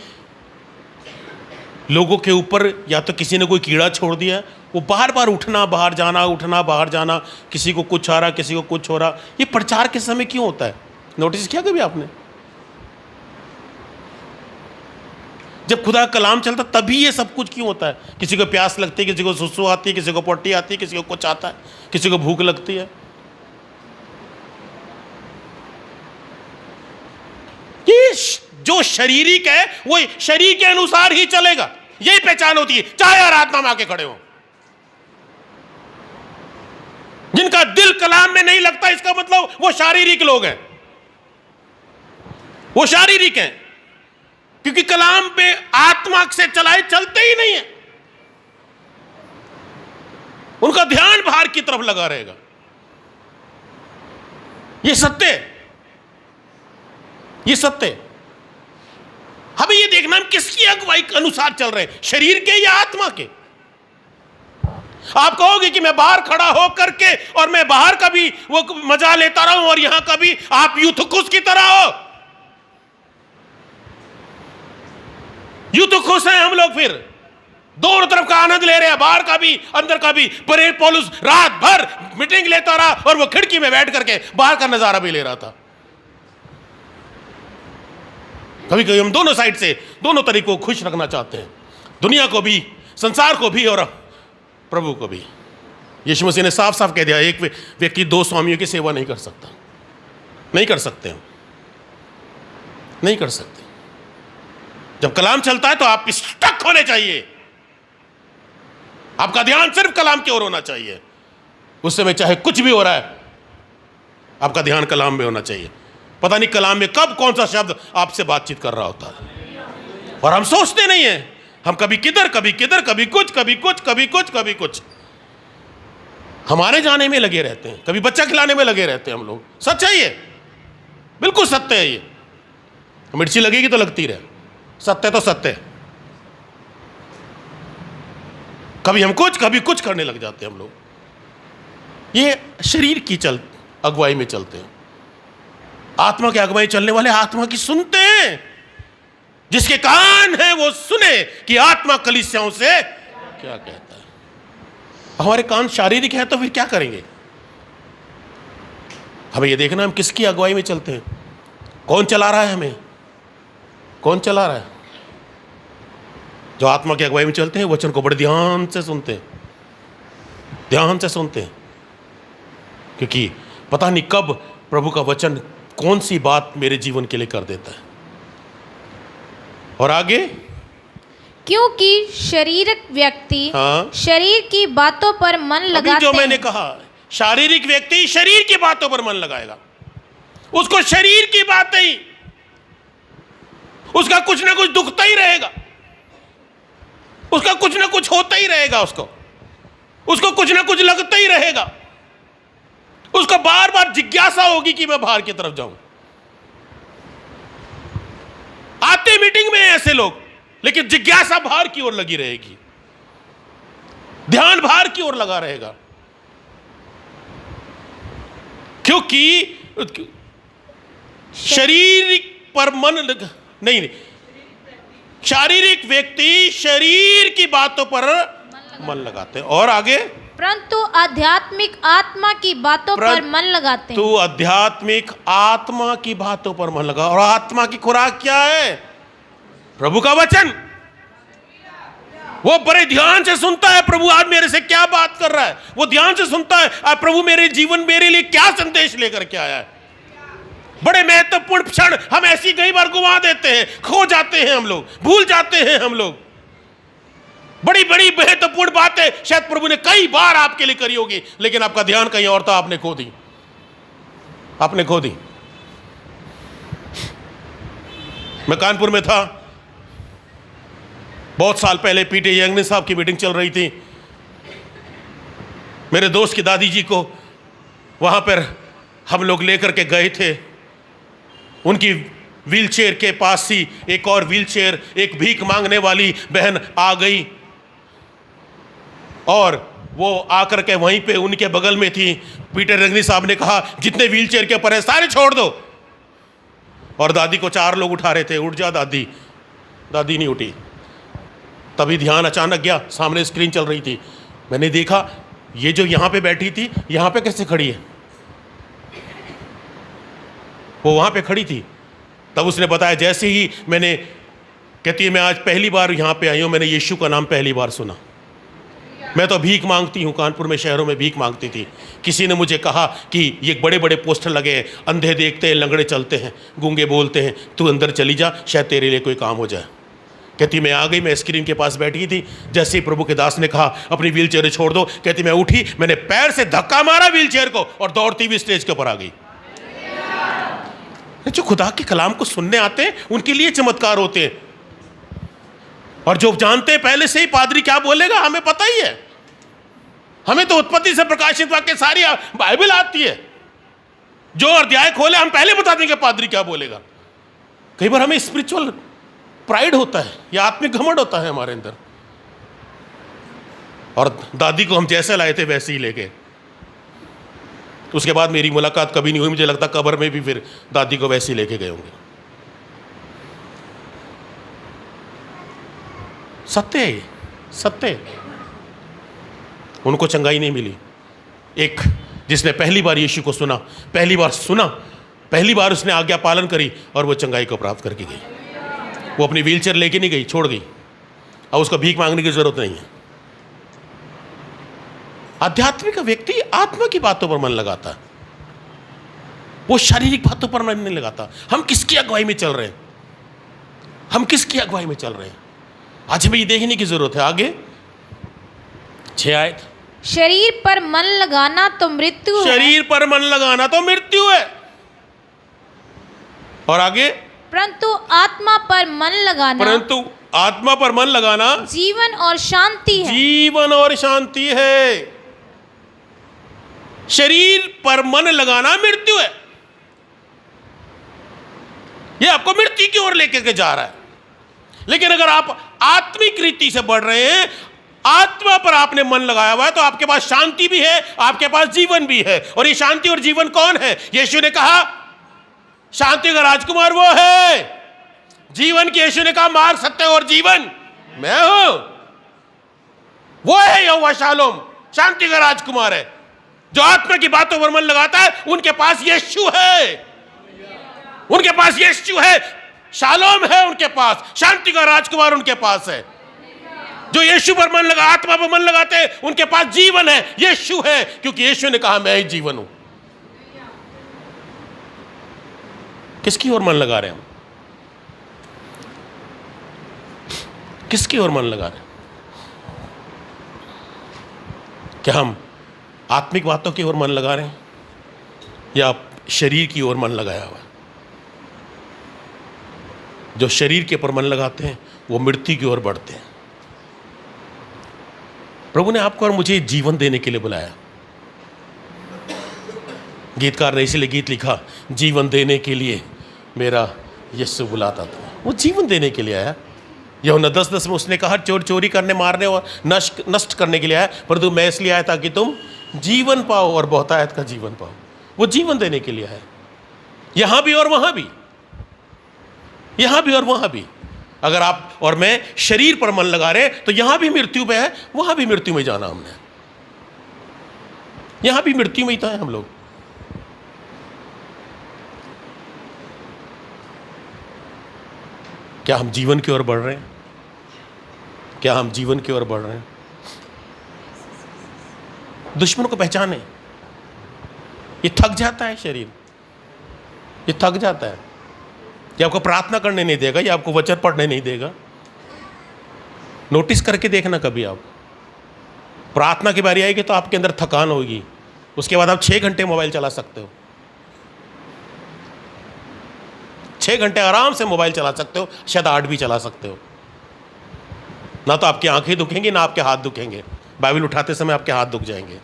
लोगों के ऊपर या तो किसी ने कोई कीड़ा छोड़ दिया, वो बार बार उठना बाहर जाना, किसी को कुछ आ रहा, किसी को कुछ हो रहा। ये प्रचार के समय क्यों होता है? नोटिस किया कभी आपने? जब खुदा का कलाम चलता तभी ये सब कुछ क्यों होता है? किसी को प्यास लगती है, किसी को सुसु आती है, किसी को पोटी आती है, किसी को कुछ आता है, किसी को भूख लगती है। ये जो शारीरिक है वो शरीर के अनुसार ही चलेगा, यही पहचान होती है, चाहे आराधना में आके खड़े हो। जिनका दिल कलाम में नहीं लगता, इसका मतलब वो शारीरिक लोग हैं, वो शारीरिक हैं, क्योंकि कलाम पे आत्मा से चलाए चलते ही नहीं है। उनका ध्यान बाहर की तरफ लगा रहेगा। ये सत्य है, ये सत्य है। हमें ये देखना हम किसकी अगुवाई के अनुसार चल रहे हैं, शरीर के या आत्मा के? आप कहोगे कि मैं बाहर खड़ा हो करके और मैं बाहर का भी वो मजा लेता रहूं और यहां का भी, आप यूथुकुस की तरह हो। यूं तो खुश हैं हम लोग, फिर दोनों तरफ का आनंद ले रहे हैं, बाहर का भी अंदर का भी। पर पौलुस रात भर मीटिंग लेता रहा और वो खिड़की में बैठ करके बाहर का नजारा भी ले रहा था। कभी कभी हम दोनों साइड से, दोनों तरीकों को खुश रखना चाहते हैं, दुनिया को भी, संसार को भी और प्रभु को भी। यीशु मसीह ने साफ साफ कह दिया, एक व्यक्ति 2 स्वामियों की सेवा नहीं कर सकता। नहीं कर सकते हम, नहीं कर सकते। जब कलाम चलता है तो आप स्टक होने चाहिए, आपका ध्यान सिर्फ कलाम की ओर होना चाहिए। उस समय चाहे कुछ भी हो रहा है, आपका ध्यान कलाम में होना चाहिए। पता नहीं कलाम में कब कौन सा शब्द आपसे बातचीत कर रहा होता है, और हम सोचते नहीं है। हम कभी किधर, कभी किधर, कभी कुछ, कभी कुछ, कभी कुछ, कभी कुछ, हम आने जाने में लगे रहते हैं, कभी बच्चा खिलाने में लगे रहते हैं हम लोग। सच है ये, बिल्कुल सत्य है ये। मिर्ची लगेगी तो लगती रहे, सत्य तो सत्य है। कभी हम कुछ, कभी कुछ करने लग जाते हैं हम लोग। ये शरीर की अगुवाई में चलते हैं। आत्मा की अगुवाई चलने वाले आत्मा की सुनते हैं। जिसके कान है वो सुने कि आत्मा कलीसियाओं से क्या कहता है। हमारे कान शारीरिक है तो फिर क्या करेंगे? हमें ये देखना हम किसकी अगुवाई में चलते हैं, कौन चला रहा है हमें, कौन चला रहा है। जो आत्मा की अगुवाई में चलते हैं वचन को बड़े ध्यान से सुनते हैं, ध्यान से सुनते हैं, क्योंकि पता नहीं कब प्रभु का वचन कौन सी बात मेरे जीवन के लिए कर देता है। और आगे, क्योंकि शारीरिक व्यक्ति शरीर की बातों पर मन लगाते हैं। जो मैंने कहा, शारीरिक व्यक्ति शरीर की बातों पर मन लगाएगा। उसको शरीर की बातें ही, उसका कुछ ना कुछ दुखता ही रहेगा, उसका कुछ ना कुछ होता ही रहेगा, उसको कुछ ना कुछ लगता ही रहेगा। उसको बार बार जिज्ञासा होगी कि मैं बाहर की तरफ जाऊं। आते मीटिंग में ऐसे लोग, लेकिन जिज्ञासा बाहर की ओर लगी रहेगी, ध्यान बाहर की ओर लगा रहेगा। क्योंकि शरीर पर मन नहीं, शारीरिक व्यक्ति शरीर की बातों पर मन लगाते हैं। और आगे, परंतु आध्यात्मिक आत्मा की बातों पर मन लगाते हैं। तो आध्यात्मिक आत्मा की बातों पर मन लगा। और आत्मा की खुराक क्या है? प्रभु का वचन। वो बड़े ध्यान से सुनता है, प्रभु आज मेरे से क्या बात कर रहा है। वो ध्यान से सुनता है, आज प्रभु मेरे जीवन, मेरे लिए क्या संदेश लेकर के आया है। बड़े महत्वपूर्ण क्षण हम ऐसी कई बार गुमा देते हैं, खो जाते हैं हम लोग, भूल जाते हैं हम लोग। बड़ी बड़ी महत्वपूर्ण बातें शायद प्रभु ने कई बार आपके लिए करी होगी, लेकिन आपका ध्यान कहीं और था, आपने खो दी, आपने खो दी। मैं कानपुर में था, बहुत साल पहले पीटे यंगनी साहब की मीटिंग चल रही थी। मेरे दोस्त की दादी जी को वहां पर हम लोग लेकर के गए थे। उनकी व्हीलचेयर के पास ही एक और व्हीलचेयर, एक भीख मांगने वाली बहन आ गई और वो आकर के वहीं पे उनके बगल में थी। पीटर रंगनी साहब ने कहा, जितने व्हीलचेयर के ऊपर है सारे छोड़ दो। और दादी को 4 लोग उठा रहे थे, उठ जा दादी। दादी नहीं उठी। तभी ध्यान अचानक गया, सामने स्क्रीन चल रही थी। मैंने देखा ये जो यहाँ पे बैठी थी, यहाँ पे कैसे खड़ी है? वो वहाँ पे खड़ी थी। तब उसने बताया, जैसे ही मैंने, कहती है मैं आज पहली बार यहाँ पे आई हूँ, मैंने यीशु का नाम पहली बार सुना। मैं तो भीख मांगती हूँ, कानपुर में शहरों में भीख मांगती थी। किसी ने मुझे कहा कि ये बड़े बड़े पोस्टर लगे हैं, अंधे देखते हैं, लंगड़े चलते हैं, गूंगे बोलते हैं, तू अंदर चली जा, शायद तेरे लिए कोई काम हो जाए। कहती मैं आ गई, मैं स्क्रीन के पास बैठी थी। जैसे ही प्रभु के दास ने कहा अपनी व्हीलचेयर छोड़ दो, कहती मैं उठी, मैंने पैर से धक्का मारा व्हीलचेयर को और दौड़ती हुई स्टेज के ऊपर आ गई। जो खुदा के कलाम को सुनने आते हैं उनके लिए चमत्कार होते हैं, और जो जानते हैं पहले से ही पादरी क्या बोलेगा हमें पता ही है। हमें तो उत्पत्ति से प्रकाशित वाक्य सारी बाइबल आती है। जो अध्याय खोले हम पहले बता देंगे पादरी क्या बोलेगा। कई बार हमें स्पिरिचुअल प्राइड होता है या आत्मिक घमंड होता है हमारे अंदर, और दादी को हम जैसे लाए थे वैसे ही ले गए। उसके बाद मेरी मुलाकात कभी नहीं हुई, मुझे लगता कब्र में भी फिर दादी को वैसे ही लेके गए होंगे। सत्य है ये, सत्य है। उनको चंगाई नहीं मिली। एक जिसने पहली बार यीशु को सुना, पहली बार सुना, पहली बार उसने आज्ञा पालन करी और वो चंगाई को प्राप्त करके गई। वो अपनी व्हीलचेयर लेके नहीं गई, छोड़ गई। अब उसको भीख मांगने की जरूरत नहीं है। आध्यात्मिक व्यक्ति आत्मा की बातों पर मन लगाता है, वो शारीरिक बातों पर मन नहीं लगाता। हम किसकी अगुवाई में चल रहे हैं? हम किसकी अगुवाई में चल रहे हैं? आज हमें ये देखने की जरूरत है। आगे 6 आयत। शरीर पर मन लगाना तो मृत्यु है। शरीर पर मन लगाना तो मृत्यु है। और आगे, परंतु आत्मा पर मन लगाना, परंतु आत्मा पर मन लगाना जीवन और शांति है। जीवन और शांति है। शरीर पर मन लगाना मृत्यु है। यह आपको मृत्यु की ओर लेकर के जा रहा है। लेकिन अगर आप आत्मिक रीति से बढ़ रहे हैं, आत्मा पर आपने मन लगाया हुआ है, तो आपके पास शांति भी है, आपके पास जीवन भी है। और ये शांति और जीवन कौन है? यीशु ने कहा शांति का राजकुमार वो है। जीवन की यीशु ने कहा मार्ग, सत्य और जीवन मैं हूं। वो है यहोवा शालोम, शांति का राजकुमार है। जो आत्मा की बातों पर मन लगाता है उनके पास यीशु है, उनके पास यीशु है, शालोम है उनके पास, शांति का राजकुमार उनके पास है। जो यीशु पर मन लगा, आत्मा पर मन लगाते हैं, उनके पास जीवन है, यीशु है, क्योंकि यीशु ने कहा मैं ही जीवन हूं। किसकी ओर मन लगा रहे हैं हम? किसकी ओर मन लगा रहे हैं? क्या हम आत्मिक बातों की ओर मन लगा रहे हैं या शरीर की ओर मन लगाया हुआ है? जो शरीर के पर मन लगाते हैं वो मृत्यु की ओर बढ़ते हैं। प्रभु ने आपको और मुझे जीवन देने के लिए बुलाया। गीतकार ने इसलिए गीत लिखा, जीवन देने के लिए मेरा यीशु बुलाता था। वो जीवन देने के लिए आया। यूहन्ना 10:10 में उसने कहा चोरी करने, मारने और नष्ट करने के लिए आया, परंतु मैं इसलिए आया ताकि तुम जीवन पाओ और बहुतायत का जीवन पाओ। वो जीवन देने के लिए आया। यहां भी और वहां भी, यहां भी और वहां भी। अगर आप और मैं शरीर पर मन लगा रहे तो यहां भी मृत्यु पे है, वहां भी मृत्यु में जाना हमने। यहां भी मृत्यु में ही तो है हम लोग। क्या हम जीवन की ओर बढ़ रहे हैं? क्या हम जीवन की ओर बढ़ रहे हैं? दुश्मन को पहचाने। ये थक जाता है शरीर, ये थक जाता है। ये आपको प्रार्थना करने नहीं देगा, ये आपको वचन पढ़ने नहीं देगा। नोटिस करके देखना कभी आप, प्रार्थना की बारी आएगी तो आपके अंदर थकान होगी, उसके बाद आप 6 घंटे मोबाइल चला सकते हो, 6 घंटे आराम से मोबाइल चला सकते हो, शायद 8 भी चला सकते हो। ना तो आपकी आंखें दुखेंगी ना आपके हाथ दुखेंगे, बाइबल उठाते समय आपके हाथ दुख जाएंगे।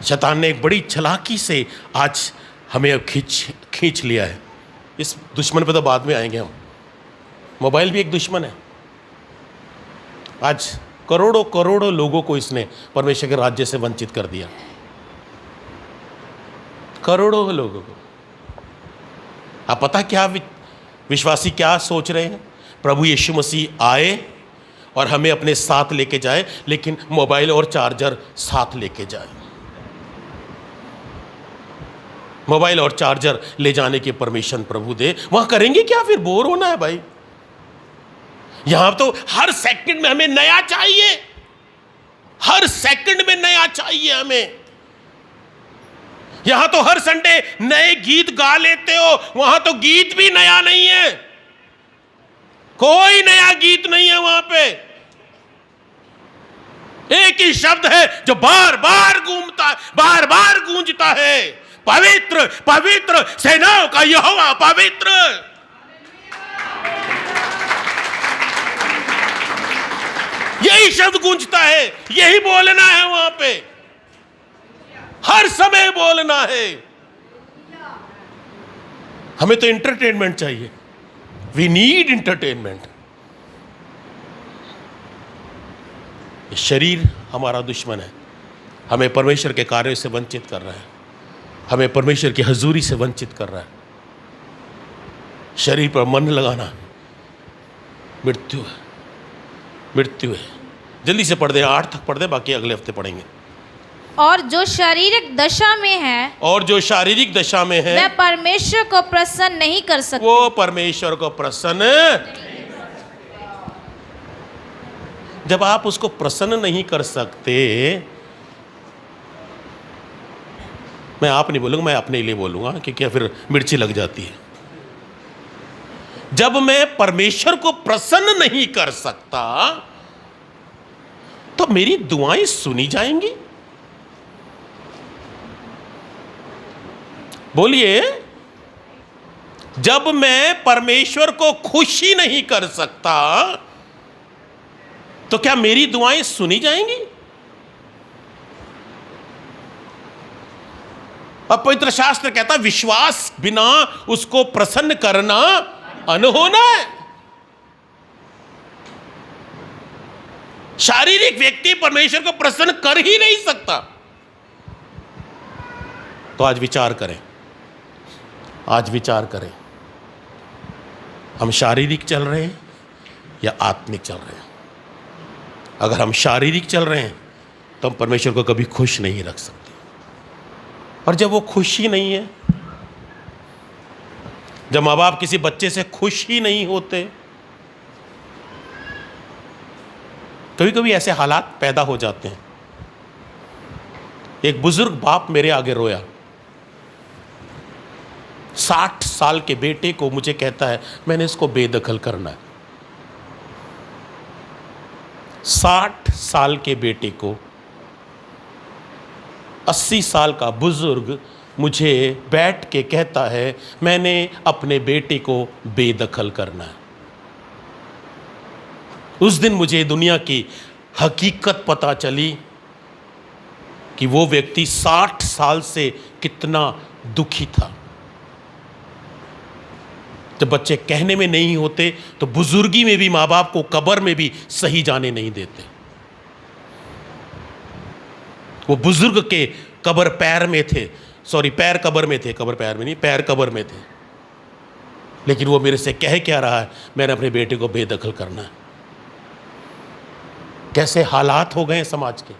शैतान ने एक बड़ी चालाकी से आज हमें अब खींच लिया है। इस दुश्मन पे तो बाद में आएंगे हम। मोबाइल भी एक दुश्मन है। आज करोड़ों करोड़ों लोगों को इसने परमेश्वर के राज्य से वंचित कर दिया, करोड़ों लोगों को। आप पता क्या विश्वासी क्या सोच रहे हैं? प्रभु यीशु मसीह आए और हमें अपने साथ लेके जाए, लेकिन मोबाइल और चार्जर साथ लेके जाए। मोबाइल और चार्जर ले जाने की परमिशन प्रभु दे। वहां करेंगे क्या? फिर बोर होना है भाई। यहां तो हर सेकंड में हमें नया चाहिए, हर सेकंड में नया चाहिए हमें। यहां तो हर संडे नए गीत गा लेते हो, वहां तो गीत भी नया नहीं है, कोई नया गीत नहीं है वहां पे। एक ही शब्द है जो बार बार गूंजता है, पवित्र पवित्र सेनाओं का यहोवा पवित्र। यही शब्द गूंजता है, यही बोलना है वहां पे, हर समय बोलना है। हमें तो एंटरटेनमेंट चाहिए, वी नीड एंटरटेनमेंट। शरीर हमारा दुश्मन है, हमें परमेश्वर के कार्यों से वंचित कर रहा है, हमें परमेश्वर की हजूरी से वंचित कर रहा है। शरीर पर मन लगाना मृत्यु है, मृत्यु है। जल्दी से पढ़ दें, 8 तक पढ़ दें, बाकी अगले हफ्ते पढ़ेंगे। और जो शारीरिक दशा में है, और जो शारीरिक दशा में है, वह परमेश्वर को प्रसन्न नहीं कर सकते। वो परमेश्वर को प्रसन्न, जब आप उसको प्रसन्न नहीं कर सकते, मैं आप नहीं बोलूंगा, मैं अपने लिए बोलूंगा, क्योंकि फिर मिर्ची लग जाती है। जब मैं परमेश्वर को प्रसन्न नहीं कर सकता तो मेरी दुआएं सुनी जाएंगी? बोलिए, जब मैं परमेश्वर को खुश ही नहीं कर सकता तो क्या मेरी दुआएं सुनी जाएंगी? अब पवित्र शास्त्र कहता है विश्वास बिना उसको प्रसन्न करना अनहोना है। शारीरिक व्यक्ति परमेश्वर को प्रसन्न कर ही नहीं सकता। तो आज विचार करें, आज विचार करें, हम शारीरिक चल रहे हैं या आत्मिक चल रहे हैं? अगर हम शारीरिक चल रहे हैं तो हम परमेश्वर को कभी खुश नहीं रख सकते। और जब वो खुश ही नहीं है, जब माँ बाप किसी बच्चे से खुश ही नहीं होते, कभी कभी ऐसे हालात पैदा हो जाते हैं। एक बुजुर्ग बाप मेरे आगे रोया, 60 साल के बेटे को मुझे कहता है मैंने इसको बेदखल करना है। 60 साल के बेटे को 80 साल का बुजुर्ग मुझे बैठ के कहता है मैंने अपने बेटे को बेदखल करना है। उस दिन मुझे दुनिया की हकीकत पता चली कि वो व्यक्ति 60 साल से कितना दुखी था। जब बच्चे कहने में नहीं होते तो बुजुर्गी में भी माँ बाप को कब्र में भी सही जाने नहीं देते। वो बुजुर्ग के कब्र पैर में थे, सॉरी पैर कब्र में थे, कब्र पैर में नहीं, पैर कब्र में थे। लेकिन वो मेरे से कह क्या रहा है, मैंने अपने बेटे को बेदखल करना है। कैसे हालात हो गए हैं समाज के,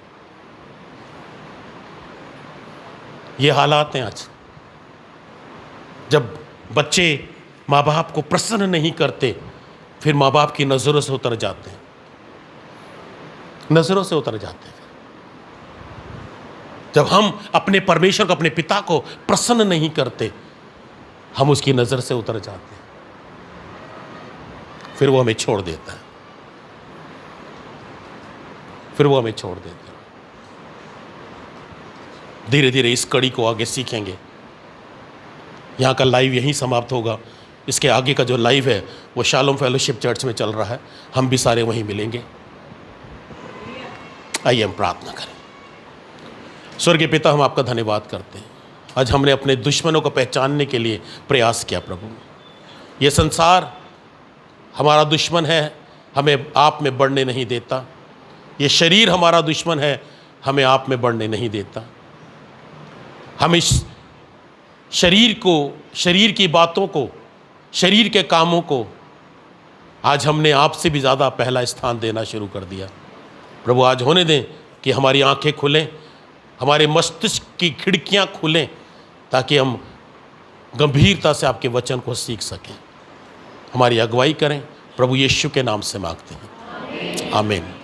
ये हालात हैं आज। जब बच्चे माँ बाप को प्रसन्न नहीं करते, फिर माँ बाप की नज़रों से उतर जाते हैं, नज़रों से उतर जाते हैं। जब हम अपने परमेश्वर को, अपने पिता को प्रसन्न नहीं करते, हम उसकी नज़र से उतर जाते हैं, फिर वो हमें छोड़ देता है, फिर वो हमें छोड़ देता है। धीरे धीरे इस कड़ी को आगे सीखेंगे। यहाँ का लाइव यहीं समाप्त होगा। इसके आगे का जो लाइव है वो शालोम फेलोशिप चर्च में चल रहा है, हम भी सारे वहीं मिलेंगे। आइए हम प्रार्थना करें। स्वर्गीय पिता, हम आपका धन्यवाद करते हैं। आज हमने अपने दुश्मनों को पहचानने के लिए प्रयास किया। प्रभु, ये संसार हमारा दुश्मन है, हमें आप में बढ़ने नहीं देता। ये शरीर हमारा दुश्मन है, हमें आप में बढ़ने नहीं देता। हम इस शरीर को, शरीर की बातों को, शरीर के कामों को आज हमने आपसे भी ज़्यादा पहला स्थान देना शुरू कर दिया। प्रभु, आज होने दें कि हमारी आंखें खुलें, हमारे मस्तिष्क की खिड़कियां खुलें, ताकि हम गंभीरता से आपके वचन को सीख सकें। हमारी अगुवाई करें, प्रभु यीशु के नाम से मांगते हैं, आमीन।